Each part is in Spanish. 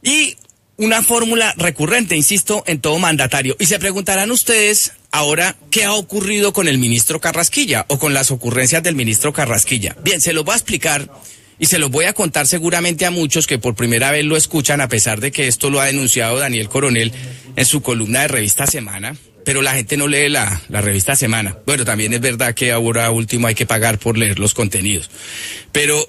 Y una fórmula recurrente, insisto, en todo mandatario. Y se preguntarán ustedes ahora qué ha ocurrido con el ministro Carrasquilla o con las ocurrencias del ministro Carrasquilla. Bien, se los voy a explicar y se los voy a contar seguramente a muchos que por primera vez lo escuchan, a pesar de que esto lo ha denunciado Daniel Coronel en su columna de Revista Semana. Pero la gente no lee la Revista Semana. Bueno, también es verdad que ahora último hay que pagar por leer los contenidos. Pero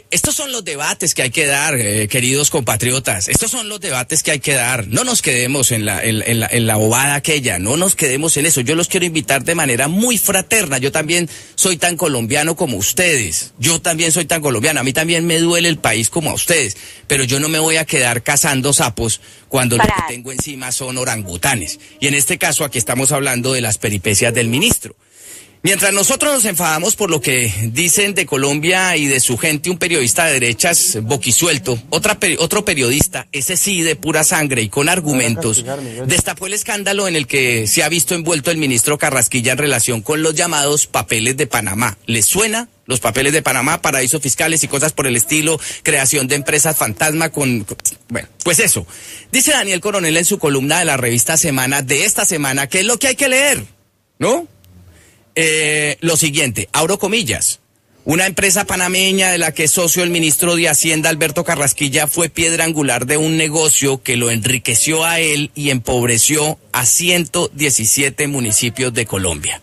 estos son los debates que hay que dar, queridos compatriotas. Estos son los debates que hay que dar. No nos quedemos en la bobada aquella. No nos quedemos en eso. Yo los quiero invitar de manera muy fraterna. Yo también soy tan colombiano como ustedes. Yo también soy tan colombiano. A mí también me duele el país como a ustedes. Pero yo no me voy a quedar cazando sapos cuando lo que tengo encima son orangutanes. Y en este caso aquí estamos hablando de las peripecias del ministro. Mientras nosotros nos enfadamos por lo que dicen de Colombia y de su gente, un periodista de derechas boquisuelto, otro periodista, ese sí de pura sangre y con argumentos, destapó el escándalo en el que se ha visto envuelto el ministro Carrasquilla en relación con los llamados papeles de Panamá. ¿Les suena? Los papeles de Panamá, paraísos fiscales y cosas por el estilo, creación de empresas fantasma bueno, pues eso. Dice Daniel Coronel en su columna de la Revista Semana de esta semana, que es lo que hay que leer, ¿no? Lo siguiente, abro comillas. Una empresa panameña de la que es socio el ministro de Hacienda, Alberto Carrasquilla, fue piedra angular de un negocio que lo enriqueció a él y empobreció a 117 municipios de Colombia.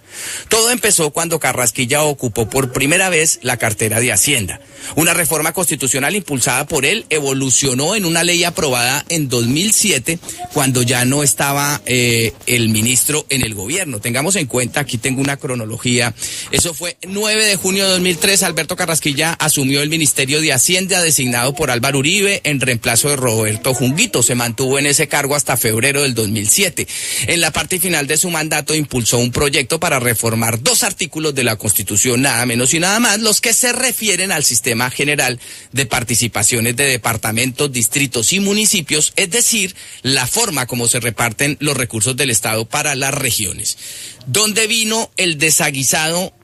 Todo empezó cuando Carrasquilla ocupó por primera vez la cartera de Hacienda. Una reforma constitucional impulsada por él evolucionó en una ley aprobada en 2007, cuando ya no estaba el ministro en el gobierno. Tengamos en cuenta, aquí tengo una cronología, eso fue 9 de junio de 2003, Alberto Carrasquilla asumió el Ministerio de Hacienda designado por Álvaro Uribe en reemplazo de Roberto Junguito. Se mantuvo en ese cargo hasta febrero del 2007. En la parte final de su mandato impulsó un proyecto para reformar 2 artículos de la Constitución, nada menos y nada más, los que se refieren al sistema general de participaciones de departamentos, distritos y municipios, es decir, la forma como se reparten los recursos del Estado para las regiones. ¿Dónde vino el desaguisado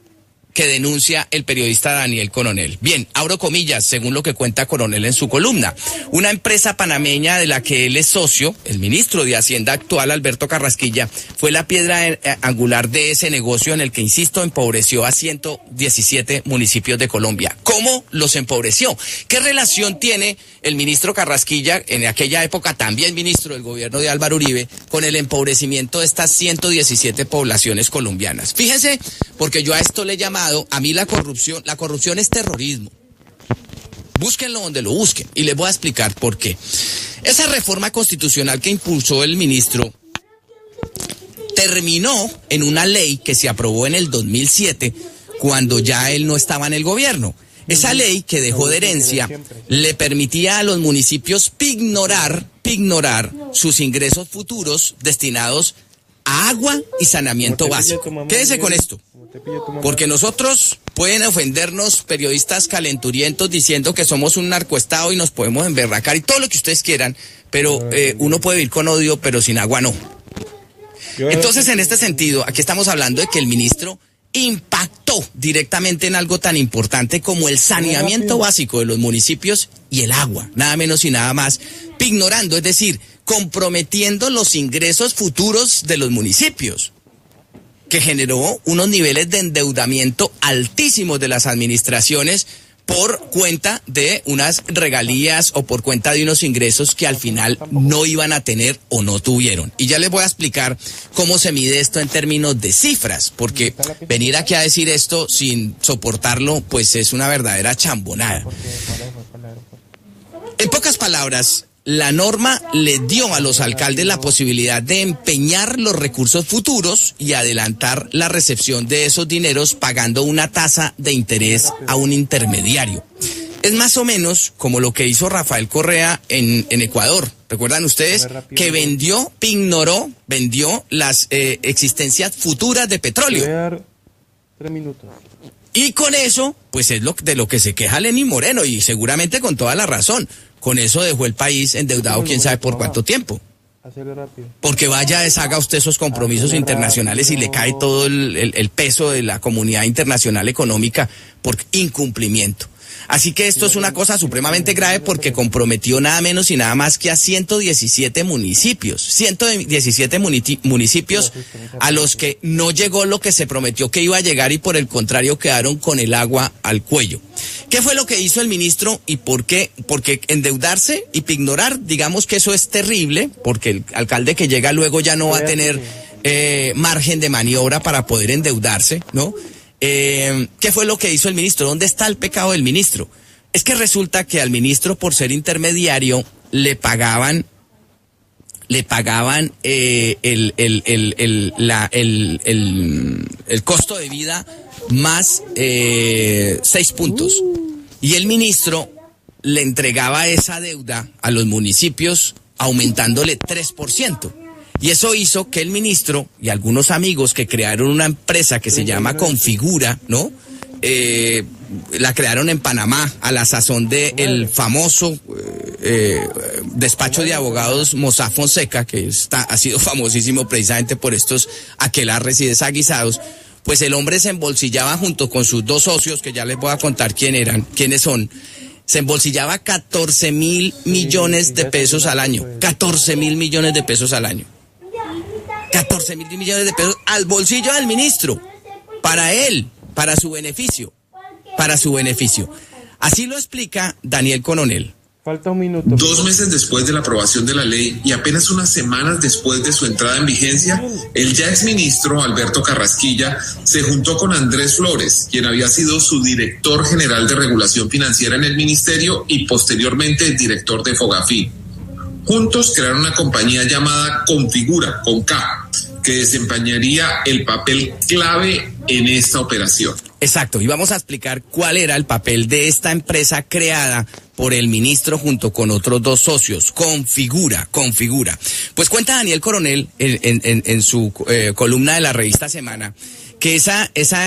que denuncia el periodista Daniel Coronel? Bien, abro comillas, según lo que cuenta Coronel en su columna. Una empresa panameña de la que él es socio, el ministro de Hacienda actual, Alberto Carrasquilla, fue la piedra angular de ese negocio en el que, insisto, empobreció a 117 municipios de Colombia. ¿Cómo los empobreció? ¿Qué relación tiene el ministro Carrasquilla, en aquella época también ministro del gobierno de Álvaro Uribe, con el empobrecimiento de estas 117 poblaciones colombianas? Fíjense, porque yo a esto le he llamado, a mí la corrupción es terrorismo. Búsquenlo donde lo busquen y les voy a explicar por qué. Esa reforma constitucional que impulsó el ministro terminó en una ley que se aprobó en el 2007, cuando ya él no estaba en el gobierno. Esa ley que dejó de herencia le permitía a los municipios pignorar sus ingresos futuros destinados a agua y saneamiento básico. Quédese con esto, porque nosotros pueden ofendernos periodistas calenturientos diciendo que somos un narcoestado y nos podemos emberracar y todo lo que ustedes quieran, pero uno puede vivir con odio, pero sin agua no. Entonces, en este sentido, aquí estamos hablando de que el ministro impactó directamente en algo tan importante como el saneamiento básico de los municipios y el agua, nada menos y nada más, pignorando, es decir, comprometiendo los ingresos futuros de los municipios, que generó unos niveles de endeudamiento altísimos de las administraciones por cuenta de unas regalías o por cuenta de unos ingresos que al final no iban a tener o no tuvieron. Y ya les voy a explicar cómo se mide esto en términos de cifras, porque venir aquí a decir esto sin soportarlo, pues es una verdadera chambonada. En pocas palabras, la norma le dio a los alcaldes la posibilidad de empeñar los recursos futuros y adelantar la recepción de esos dineros pagando una tasa de interés a un intermediario. Es más o menos como lo que hizo Rafael Correa en Ecuador. ¿Recuerdan ustedes? Que vendió las existencias futuras de petróleo. 3 minutos. Y con eso, pues es de lo que se queja Lenín Moreno, y seguramente con toda la razón. Con eso dejó el país endeudado quién sabe por cuánto tiempo. Porque vaya, deshaga usted esos compromisos internacionales y le cae todo el peso de la comunidad internacional económica por incumplimiento. Así que esto es una cosa supremamente grave porque comprometió nada menos y nada más que a 117 municipios. 117 municipios a los que no llegó lo que se prometió que iba a llegar y por el contrario quedaron con el agua al cuello. ¿Qué fue lo que hizo el ministro y por qué? Porque endeudarse y ignorar, digamos que eso es terrible, porque el alcalde que llega luego ya no va a tener margen de maniobra para poder endeudarse, ¿no? ¿Qué fue lo que hizo el ministro? ¿Dónde está el pecado del ministro? Es que resulta que al ministro, por ser intermediario, le pagaban el costo de vida más 6 puntos. Y el ministro le entregaba esa deuda a los municipios aumentándole 3%. Y eso hizo que el ministro y algunos amigos que crearon una empresa que se llama Configura, ¿no? La crearon en Panamá a la sazón de el famoso despacho de abogados Mossack Fonseca, que ha sido famosísimo precisamente por estos aquelarres y desaguisados. Pues el hombre se embolsillaba junto con sus 2 socios, que ya les voy a contar quiénes son. Se embolsillaba 14.000 millones de pesos al año. 14.000 millones de pesos al año. 14.000 millones de pesos al bolsillo del ministro. Para él, para su beneficio. Así lo explica Daniel Coronel. Falta un minuto. 2 meses después de la aprobación de la ley y apenas unas semanas después de su entrada en vigencia, el ya exministro Alberto Carrasquilla se juntó con Andrés Flores, quien había sido su director general de regulación financiera en el ministerio y posteriormente director de Fogafín. Juntos crearon una compañía llamada Configura, con K, que desempeñaría el papel clave en esta operación. Exacto, y vamos a explicar cuál era el papel de esta empresa creada por el ministro junto con otros 2 socios, Configura. Pues cuenta Daniel Coronel en su columna de la revista Semana que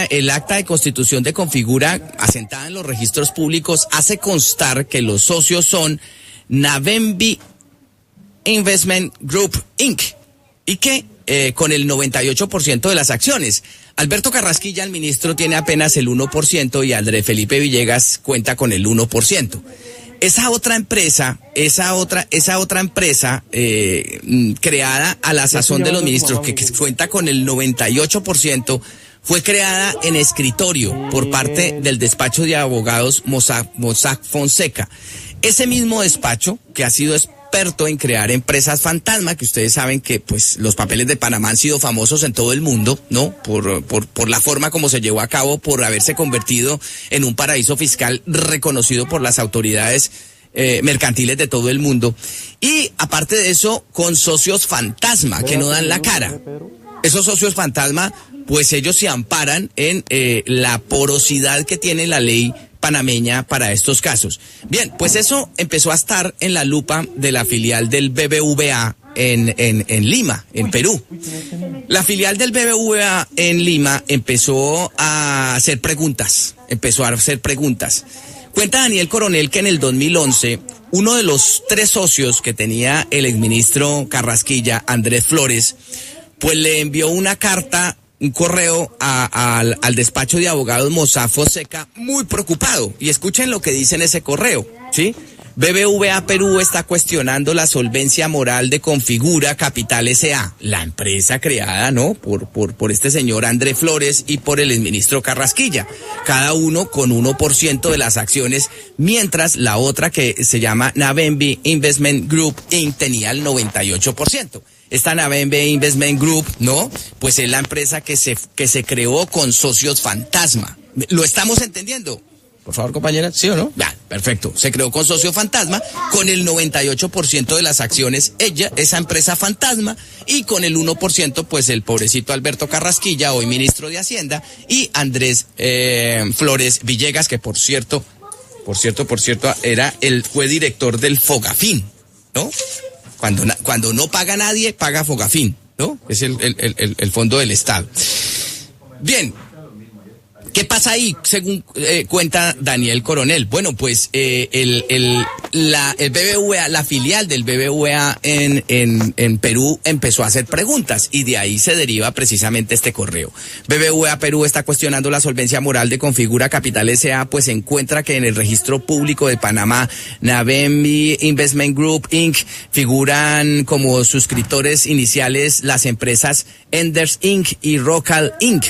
el acta de constitución de Configura, asentada en los registros públicos, hace constar que los socios son Navenby Investment Group Inc. y que con el 98% de las acciones. Alberto Carrasquilla, el ministro, tiene apenas el 1% y Andrés Felipe Villegas cuenta con el 1%. Esa otra empresa creada a la sazón de los ministros, que cuenta con el 98%, fue creada en escritorio por parte del despacho de abogados Mossack Fonseca. Ese mismo despacho, que ha sido experto en crear empresas fantasma, que ustedes saben que pues los papeles de Panamá han sido famosos en todo el mundo, ¿no? Por la forma como se llevó a cabo, por haberse convertido en un paraíso fiscal reconocido por las autoridades mercantiles de todo el mundo. Y aparte de eso, con socios fantasma que no dan la cara. Esos socios fantasma, pues ellos se amparan en la porosidad que tiene la ley panameña para estos casos. Bien, pues eso empezó a estar en la lupa de la filial del BBVA en Lima, en Perú. La filial del BBVA en Lima empezó a hacer preguntas. Cuenta Daniel Coronel que en el 2011, uno de los 3 socios que tenía el exministro Carrasquilla, Andrés Flores, pues le envió una carta, un correo al despacho de abogados Mossack Fonseca, muy preocupado. Y escuchen lo que dice en ese correo, ¿sí? BBVA Perú está cuestionando la solvencia moral de Configura Capital S.A., la empresa creada, ¿no?, por este señor Andrés Flores y por el exministro Carrasquilla, cada uno con 1% de las acciones, mientras la otra, que se llama Navenby Investment Group Inc., tenía el 98%. Esta Navenby Investment Group, ¿no?, pues es la empresa que se creó con socios fantasma. ¿Lo estamos entendiendo? Por favor, compañera, ¿sí o no? Ya, perfecto. Se creó con socio fantasma, con el 98% de las acciones esa empresa fantasma, y con el 1%, pues el pobrecito Alberto Carrasquilla, hoy ministro de Hacienda, y Andrés Flores Villegas, que por cierto, fue director del Fogafín, ¿no? Cuando no paga nadie, paga Fogafín, ¿no? Es el fondo del Estado. Bien. ¿Qué pasa ahí, según cuenta Daniel Coronel? Bueno, pues el BBVA, la filial del BBVA en Perú empezó a hacer preguntas y de ahí se deriva precisamente este correo. BBVA Perú está cuestionando la solvencia moral de Configura Capital S.A., pues encuentra que en el registro público de Panamá, Navembi Investment Group Inc. figuran como suscriptores iniciales las empresas Enders Inc. y Rocal Inc.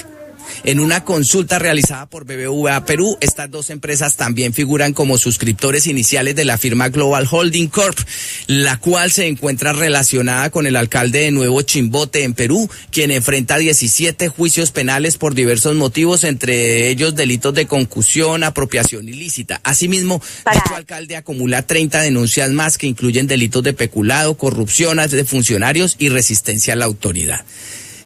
En una consulta realizada por BBVA Perú, estas dos empresas también figuran como suscriptores iniciales de la firma Global Holding Corp., la cual se encuentra relacionada con el alcalde de Nuevo Chimbote en Perú, quien enfrenta 17 juicios penales por diversos motivos, entre ellos delitos de concusión, apropiación ilícita. Asimismo, dicho alcalde acumula 30 denuncias más que incluyen delitos de peculado, corrupción de funcionarios y resistencia a la autoridad.